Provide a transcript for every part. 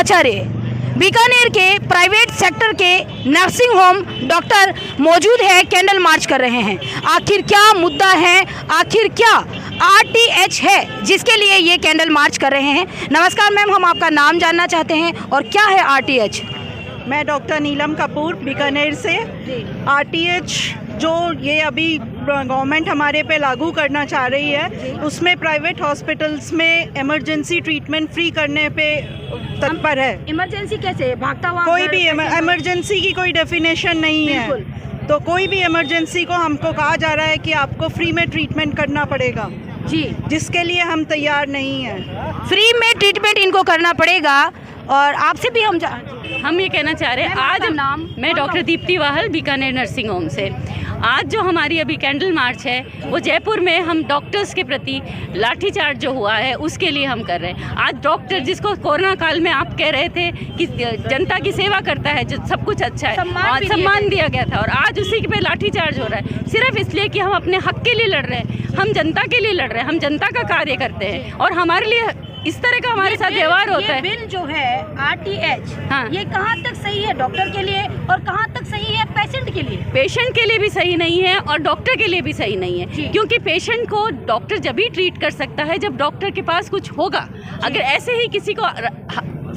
आचार्य बीकानेर के private sector के nursing home doctor मौजूद है, कैंडल मार्च कर रहे हैं। आखिर क्या मुद्दा है, आखिर क्या आरटीएच है जिसके लिए ये कैंडल मार्च कर रहे हैं? नमस्कार मैम, हम आपका नाम जानना चाहते हैं और क्या है आरटीएच? मैं डॉक्टर नीलम कपूर बीकानेर से। आरटीएच जो ये अभी गवर्नमेंट हमारे पे लागू करना चाह रही है, उसमें प्राइवेट हॉस्पिटल्स में इमरजेंसी ट्रीटमेंट फ्री करने पे तत्पर है। इमरजेंसी कैसे भागता हुआ? कोई भी इमरजेंसी की कोई डेफिनेशन नहीं है, तो कोई भी इमरजेंसी को हमको कहा जा रहा है कि आपको फ्री में ट्रीटमेंट करना पड़ेगा जी, जिसके लिए हम तैयार नहीं हैं। फ्री में ट्रीटमेंट इनको करना पड़ेगा। और आपसे भी हम ये कहना चाह रहे हैं, आज मैं doctor Deepti Wahal Bikaner nursing home से। आज जो हमारी अभी कैंडल मार्च है वो जयपुर में हम डॉक्टर्स के प्रति लाठीचार्ज जो हुआ है उसके लिए हम कर रहे हैं। आज डॉक्टर जिसको कोरोना काल में आप कह रहे थे कि जनता की सेवा करता है, जो सब कुछ अच्छा है, सम्मान दिया गया था, और आज उसी पे लाठीचार्ज हो रहा है सिर्फ इसलिए कि हम अपने हक के लिए लड़ रहे हैं, हम जनता के लिए लड़ रहे हैं, हम जनता का कार्य करते हैं और हमारे लिए इस तरह का हमारे साथ व्यवहार होता है। बिल जो है आरटीएच, हाँ, ये कहाँ तक सही है डॉक्टर के लिए और कहाँ तक सही है पेशेंट के लिए? पेशेंट के लिए भी सही नहीं है और डॉक्टर के लिए भी सही नहीं है, क्योंकि पेशेंट को डॉक्टर जब भी ट्रीट कर सकता है जब डॉक्टर के पास कुछ होगा। अगर ऐसे ही किसी को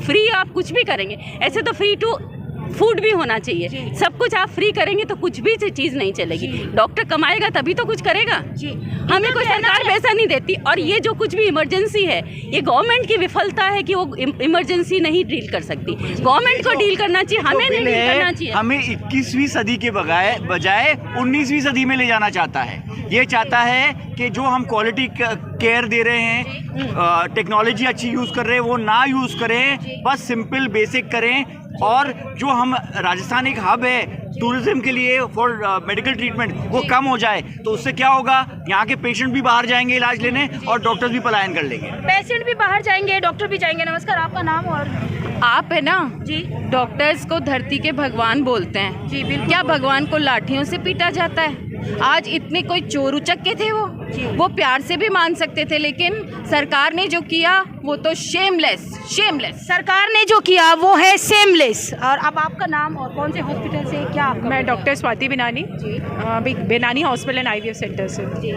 फ्री आप कुछ भी करेंगे, ऐसे तो फ्री टू फूड भी होना चाहिए, सब कुछ आप फ्री करेंगे तो कुछ भी चीज़ नहीं चलेगी। डॉक्टर कमाएगा तभी तो कुछ करेगा। हमें कोई सरकार पैसा नहीं देती, और ये जो कुछ भी इमरजेंसी है ये गवर्नमेंट की विफलता है कि वो इमरजेंसी नहीं डील कर सकती। गवर्नमेंट को डील करना चाहिए, हमें नहीं डील करना चाहिए। हमें 21वीं सदी के बजाय 19वीं सदी में ले जाना चाहता है। ये चाहता है कि जो हम क्वालिटी केयर दे रहे हैं, टेक्नोलॉजी अच्छी यूज़ कर रहे हैं, वो ना यूज़ करें, बस सिंपल बेसिक करें। और जो हम राजस्थान एक हब है टूरिज्म के लिए फॉर मेडिकल ट्रीटमेंट, वो कम हो जाए तो उससे क्या होगा, यहाँ के पेशेंट भी बाहर जाएंगे इलाज लेने और डॉक्टर्स भी पलायन कर लेंगे। पेशेंट भी बाहर जाएंगे, डॉक्टर भी जाएंगे। नमस्कार, आपका नाम? और आप है ना जी, डॉक्टर्स को धरती के भगवान बोलते हैं जी, बिल्कुल। क्या भगवान को लाठियों से पीटा जाता है? आज इतने कोई चोर उचक्के थे वो प्यार से भी मान सकते थे, लेकिन सरकार ने जो किया वो तो शेमलेस। सरकार ने जो किया वो है सेमलेस। और अब आपका नाम और कौन से हॉस्पिटल से? क्या आपका? मैं doctor Swati Binani ji, Benani hospital and IVF centre से जी।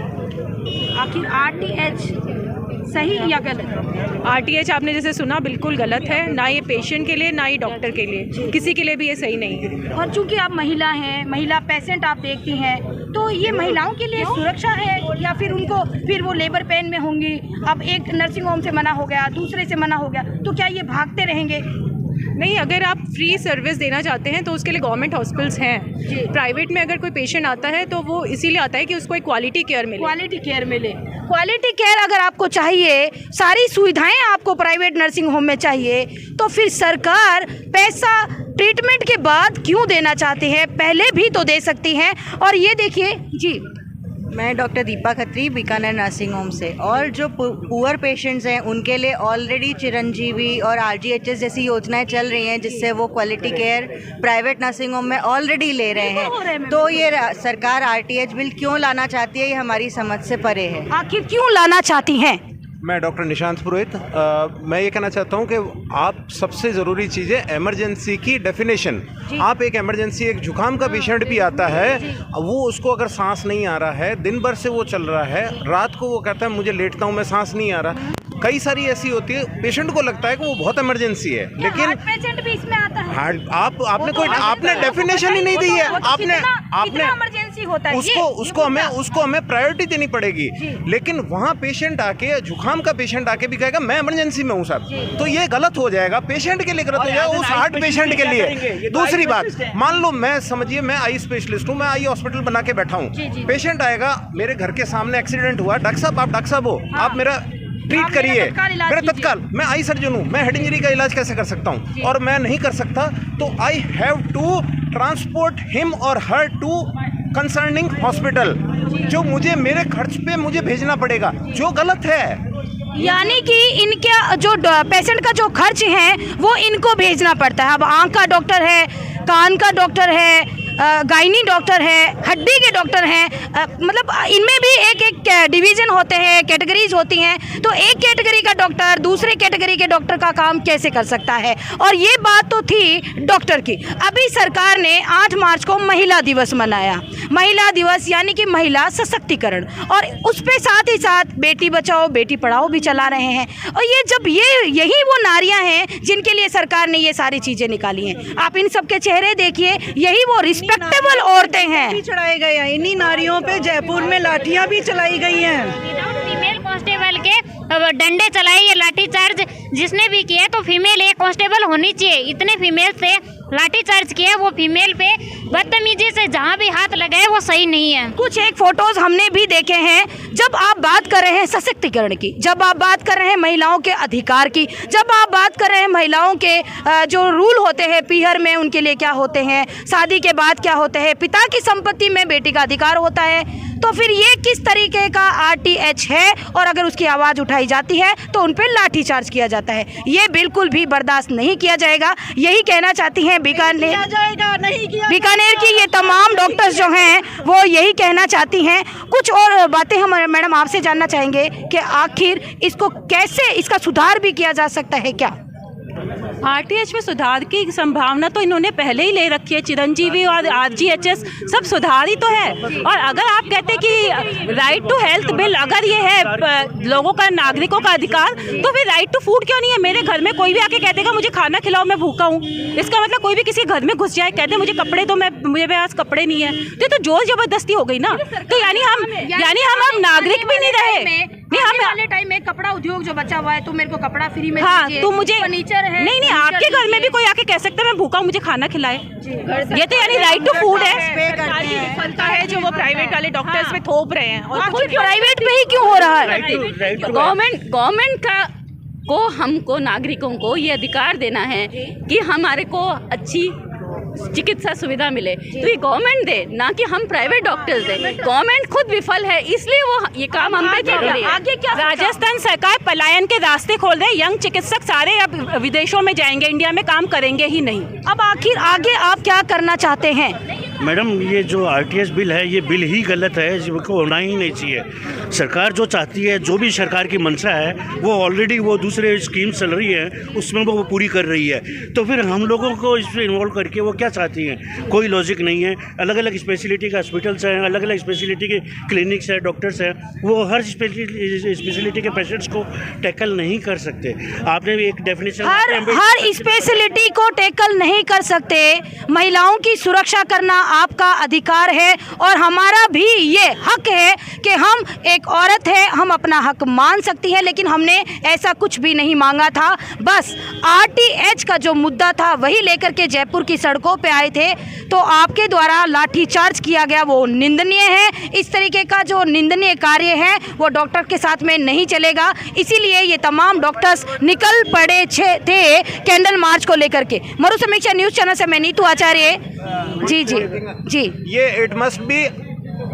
आखिर आरटीएच सही या गलत? आरटीएच आपने जैसे सुना बिल्कुल गलत है, ना ये पेशेंट के लिए ना ही डॉक्टर के लिए, किसी के लिए भी ये सही नहीं है। और चूंकि आप महिला हैं, महिला पेशेंट आप देखती हैं, तो ये महिलाओं के लिए सुरक्षा है या फिर उनको फिर वो लेबर पेन में होंगी? अब एक नर्सिंग होम से मना हो गया, दूसरे से मना हो गया, तो क्या ये भागते रहेंगे? नहीं, अगर आप फ्री सर्विस देना चाहते हैं तो उसके लिए गवर्नमेंट हॉस्पिटल्स हैं। प्राइवेट में अगर कोई पेशेंट आता है तो वो इसीलिए आता है कि उसको एक क्वालिटी केयर मिले। क्वालिटी केयर अगर आपको चाहिए, सारी सुविधाएं आपको प्राइवेट नर्सिंग होम में चाहिए, तो फिर सरकार पैसा ट्रीटमेंट के बाद क्यों देना चाहती है? पहले भी तो दे सकती हैं। और ये देखिए जी, मैं doctor Deepa Khatri Bikaner nursing home से। और जो पुअर पेशेंट्स हैं उनके लिए ऑलरेडी चिरंजीवी और आरजीएचएस जैसी योजनाएं चल रही हैं, जिससे वो quality care private nursing home में ऑलरेडी ले रहे हैं। तो ये सरकार आरटीएच बिल क्यों लाना चाहती है, ये हमारी समझ से परे है। आखिर क्यों लाना चाहती हैं? मैं डॉक्टर निशांत पुरोहित। मैं ये कहना चाहता हूँ कि आप सबसे ज़रूरी चीज़ है इमरजेंसी की डेफिनेशन। आप एक इमरजेंसी, एक जुकाम का पेशेंट भी आता है, वो उसको अगर सांस नहीं आ रहा है, दिन भर से वो चल रहा है, रात को वो कहता है मुझे लेटता हूँ मैं सांस नहीं आ रहा। कई सारी ऐसी होती है, पेशेंट को लगता है कि वो बहुत इमरजेंसी है, लेकिन पेशेंट भी इसमें आता है। आपने डेफिनेशन ही नहीं दी है। आपने इमरजेंसी होता है उसको हमें प्रायोरिटी देनी पड़ेगी। लेकिन वहाँ पेशेंट आके, जुकाम का पेशेंट आके भी कहेगा मैं इमरजेंसी में हूँ साहब, तो ये गलत हो जाएगा, पेशेंट के लिए गलत हो जाएगा, उस हार्ट पेशेंट के लिए। दूसरी बात, मान लो मैं समझिए मैं आई स्पेशलिस्ट हूँ, मैं आई हॉस्पिटल बना के बैठा हूँ, पेशेंट आएगा मेरे घर के सामने, एक्सीडेंट हुआ, डॉक्टर साहब आप डॉक्टर साहब हो, आप मेरा ट्रीट करिए, मेरा तत्काल, मैं आई सर्जन हूँ, मैं हेड इंजरी का इलाज कैसे कर सकता हूँ? और मैं नहीं कर सकता तो I have to transport him और हर टू कंसर्निंग हॉस्पिटल, जो मुझे मेरे खर्च पे मुझे भेजना पड़ेगा, जो गलत है। यानी कि इनके जो पेशेंट का जो खर्च है वो इनको भेजना पड़ता है। अब आँख का डॉक्टर है, कान का डॉक्टर है, गायनी डॉक्टर है, हड्डी के डॉक्टर हैं, मतलब इनमें भी एक एक डिवीज़न होते हैं, कैटेगरीज होती हैं। तो एक कैटेगरी का डॉक्टर दूसरे कैटेगरी के डॉक्टर का काम कैसे कर सकता है? और ये बात तो थी डॉक्टर की। अभी सरकार ने 8 मार्च को महिला दिवस मनाया, महिला दिवस यानी कि महिला सशक्तिकरण, और उस पे साथ ही साथ बेटी बचाओ बेटी पढ़ाओ भी चला रहे हैं। और यही वो नारियां हैं जिनके लिए सरकार ने ये सारी चीज़ें निकाली हैं। आप इन सब के चेहरे देखिए, यही वो रिस्पेक्टेबल औरतें हैं। चढ़ाए गए हैं इन्हीं नारियों पे, जयपुर में लाठियां भी चलाई गई हैं। फीमेल कांस्टेबल के डंडे चलाए, ये लाठी चार्ज जिसने भी किया तो फीमेल एक कांस्टेबल होनी चाहिए। इतने फीमेल से लाठी चार्ज किया, वो फीमेल पे बदतमीजी से जहाँ भी हाथ लगाए वो सही नहीं है। कुछ एक फोटोज हमने भी देखे हैं। जब आप बात कर रहे हैं सशक्तिकरण की, जब आप बात कर रहे हैं महिलाओं के अधिकार की, जब आप बात कर रहे हैं महिलाओं के जो रूल होते हैं पीहर में उनके लिए क्या होते हैं, शादी के बाद क्या होते हैं, पिता की संपत्ति में बेटी का अधिकार होता है, तो फिर ये किस तरीके का RTH है? और अगर उसकी आवाज़ उठाई जाती है तो उन पर लाठीचार्ज किया जाता है। ये बिल्कुल भी बर्दाश्त नहीं किया जाएगा। यही कहना चाहती हैं बीकानेर की ये तमाम डॉक्टर्स जो हैं वो यही कहना चाहती हैं। कुछ और बातें हम मैडम आपसे जानना चाहेंगे कि आखिर इसको कैसे, इसका सुधार भी किया जा सकता है क्या? RTH में सुधार की संभावना तो इन्होंने पहले ही ले रखी है। चिरंजीवी और RGHS सब सुधार ही तो है। और अगर आप कहते कि राइट टू हेल्थ बिल अगर ये है लोगों का, नागरिकों का अधिकार, तो फिर राइट टू फूड क्यों नहीं है? मेरे घर में कोई भी आके कह देगा मुझे खाना खिलाओ, मैं भूखा हूँ। इसका मतलब कोई भी किसी घर में घुस जाए, कहते मुझे कपड़े दो, मुझे पास कपड़े नहीं है, तो जोर जबरदस्ती हो गई ना। तो यानी हम अब नागरिक भी नहीं रहे। वाले टाइम में कपड़ा उद्योग जो बचा हुआ है, तो मेरे को कपड़ा फ्री में हाँ, तो मुझे फर्नीचर है। नहीं, आपके घर में भी कोई आके कह सकता है मैं भूखा हूँ मुझे खाना खिलाए। ये तो यानी राइट टू फूड है जो वो प्राइवेट वाले डॉक्टर्स में थोप रहे हैं। और प्राइवेट में ही क्यों हो रहा है? गवर्नमेंट को हमको नागरिकों को ये अधिकार देना है कि हमारे को अच्छी चिकित्सा सुविधा मिले, तो ये गवर्नमेंट दे, ना कि हम प्राइवेट डॉक्टर्स दे। गवर्नमेंट खुद विफल है, इसलिए वो ये काम हम पे कर रही है। आगे क्या? राजस्थान सरकार पलायन के रास्ते खोल रहे, यंग चिकित्सक सारे अब विदेशों में जाएंगे, इंडिया में काम करेंगे ही नहीं। अब आखिर आगे आप क्या करना चाहते हैं? मैडम, ये जो RTH बिल है ये बिल ही गलत है, इसको होना ही नहीं चाहिए। सरकार जो चाहती है, जो भी सरकार की मंशा है, वो ऑलरेडी वो दूसरे स्कीम चल रही है उसमें वो पूरी कर रही है। तो फिर हम लोगों को इसमें इन्वॉल्व करके वो क्या चाहती हैं? कोई लॉजिक नहीं है। अलग अलग स्पेशलिटी के हॉस्पिटल्स हैं, अलग अलग स्पेशलिटी के क्लिनिक्स हैं, डॉक्टर्स हैं, वो हर स्पेशलिटी के पेशेंट्स को टैकल नहीं कर सकते। आपने भी एक डेफिनेशन, हर स्पेशलिटी को टैकल नहीं कर सकते। महिलाओं की सुरक्षा करना आपका अधिकार है और हमारा भी ये हक है कि हम एक औरत है, हम अपना हक मान सकती है। लेकिन हमने ऐसा कुछ भी नहीं मांगा था, बस RTH का जो मुद्दा था वही लेकर के जयपुर की सड़कों पे आए थे। तो आपके द्वारा लाठीचार्ज किया गया वो निंदनीय है। इस तरीके का जो निंदनीय कार्य है वो डॉक्टर के साथ में नहीं चलेगा। इसीलिए ये तमाम डॉक्टर्स निकल पड़े थे कैंडल मार्च को लेकर के। मरु समीक्षा न्यूज़ चैनल से मैं नीतू आचार्य। जी ये it must be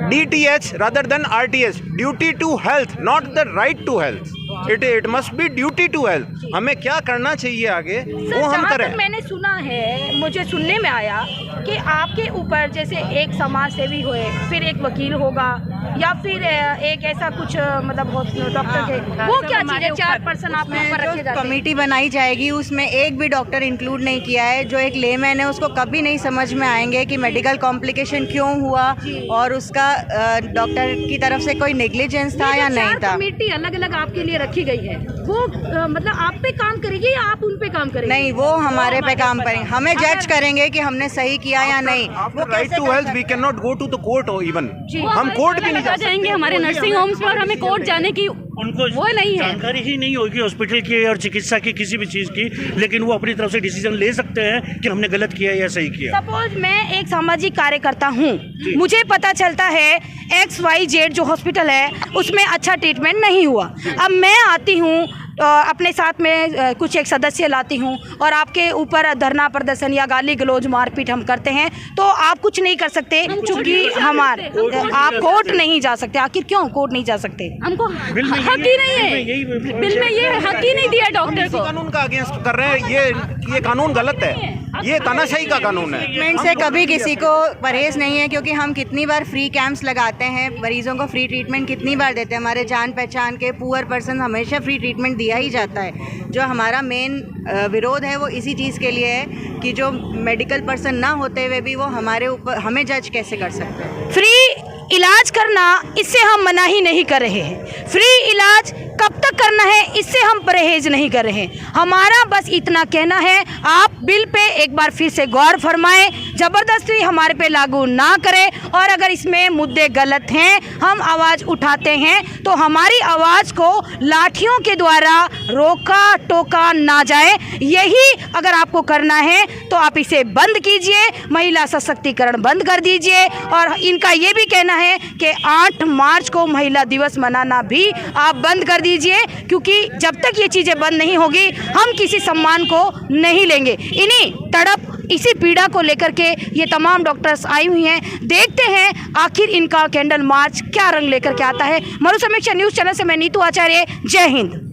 DTH rather than RTH, duty to health, not the right to health. It must be duty to health. हमें क्या करना चाहिए आगे वो हम करें। मैंने सुना है, मुझे सुनने में आया कि आपके ऊपर जैसे एक समाज सेवी हुए, फिर एक वकील होगा, या फिर एक ऐसा कुछ मतलब डॉक्टर के वो क्या चीज़ है, 4 पर्सन आपके ऊपर रखे जाते हैं। कमेटी बनाई जाएगी, उसमें एक भी डॉक्टर इंक्लूड नहीं किया है। जो एक लेमैन है उसको कभी नहीं समझ में आएंगे कि मेडिकल कॉम्प्लिकेशन क्यों हुआ और उसका डॉक्टर की तरफ से कोई नेग्लिजेंस था या नहीं था। कमेटी अलग अलग आपके लिए रखी गई है, वो मतलब आप पे काम करेगी या आप उन पे काम करेंगे? नहीं, वो हमारे पे काम करेंगे, हमें जज करेंगे कि हमने सही किया या नहीं। वो right to health we can not go to the court even, हम कोर्ट भी नहीं जा जाएंगे हमारे नर्सिंग होम्स में, और हमें कोर्ट जाने की उनको वो नहीं है, जानकारी ही नहीं होगी हॉस्पिटल की और चिकित्सा की किसी भी चीज़ की, लेकिन वो अपनी तरफ से डिसीजन ले सकते हैं कि हमने गलत किया या सही किया। सपोज मैं एक सामाजिक कार्यकर्ता हूँ, मुझे पता चलता है XYZ जो हॉस्पिटल है उसमें अच्छा ट्रीटमेंट नहीं हुआ। अब मैं आती हूँ अपने साथ में कुछ एक सदस्य लाती हूँ और आपके ऊपर धरना प्रदर्शन या गाली गलौज मारपीट हम करते हैं तो आप कुछ नहीं कर सकते, क्योंकि आप कोर्ट नहीं जा सकते। आखिर क्यों कोर्ट नहीं जा सकते? हमको हक ही नहीं है, बिल में ये हक ही नहीं दिया डॉक्टर को। कानून का अगेंस्ट कर रहे हैं, ये कानून गलत है, ये तानाशाही का कानून है। ट्रीटमेंट से कभी किसी को परहेज नहीं है, क्योंकि हम कितनी बार फ्री कैंप्स लगाते हैं, मरीजों को फ्री ट्रीटमेंट कितनी बार देते हैं। हमारे जान पहचान के पुअर पर्सन हमेशा फ्री ट्रीटमेंट दिया ही जाता है। जो हमारा मेन विरोध है वो इसी चीज़ के लिए है कि जो मेडिकल पर्सन ना होते हुए भी वो हमारे ऊपर हमें जज कैसे कर सकते हैं। फ्री इलाज करना, इससे हम मना ही नहीं कर रहे हैं। फ्री इलाज कब तक करना है, इससे हम परहेज नहीं कर रहे हैं। हमारा बस इतना कहना है, आप बिल पे एक बार फिर से गौर फरमाएं, ज़बरदस्ती हमारे पे लागू ना करें, और अगर इसमें मुद्दे गलत हैं, हम आवाज़ उठाते हैं तो हमारी आवाज़ को लाठियों के द्वारा रोका टोका ना जाए। यही अगर आपको करना है तो आप इसे बंद कीजिए, महिला सशक्तिकरण बंद कर दीजिए। और इनका ये भी कहना है कि 8 मार्च को महिला दिवस मनाना भी आप बंद कर दीजिए, क्योंकि जब तक ये चीज़ें बंद नहीं होगी हम किसी सम्मान को नहीं लेंगे। इन्हीं तड़प, इसी पीड़ा को लेकर के ये तमाम डॉक्टर्स आई हुई हैं। देखते हैं आखिर इनका कैंडल मार्च क्या रंग लेकर के आता है। मरुसमीक्षा न्यूज़ चैनल से मैं नीतू आचार्य, जय हिंद।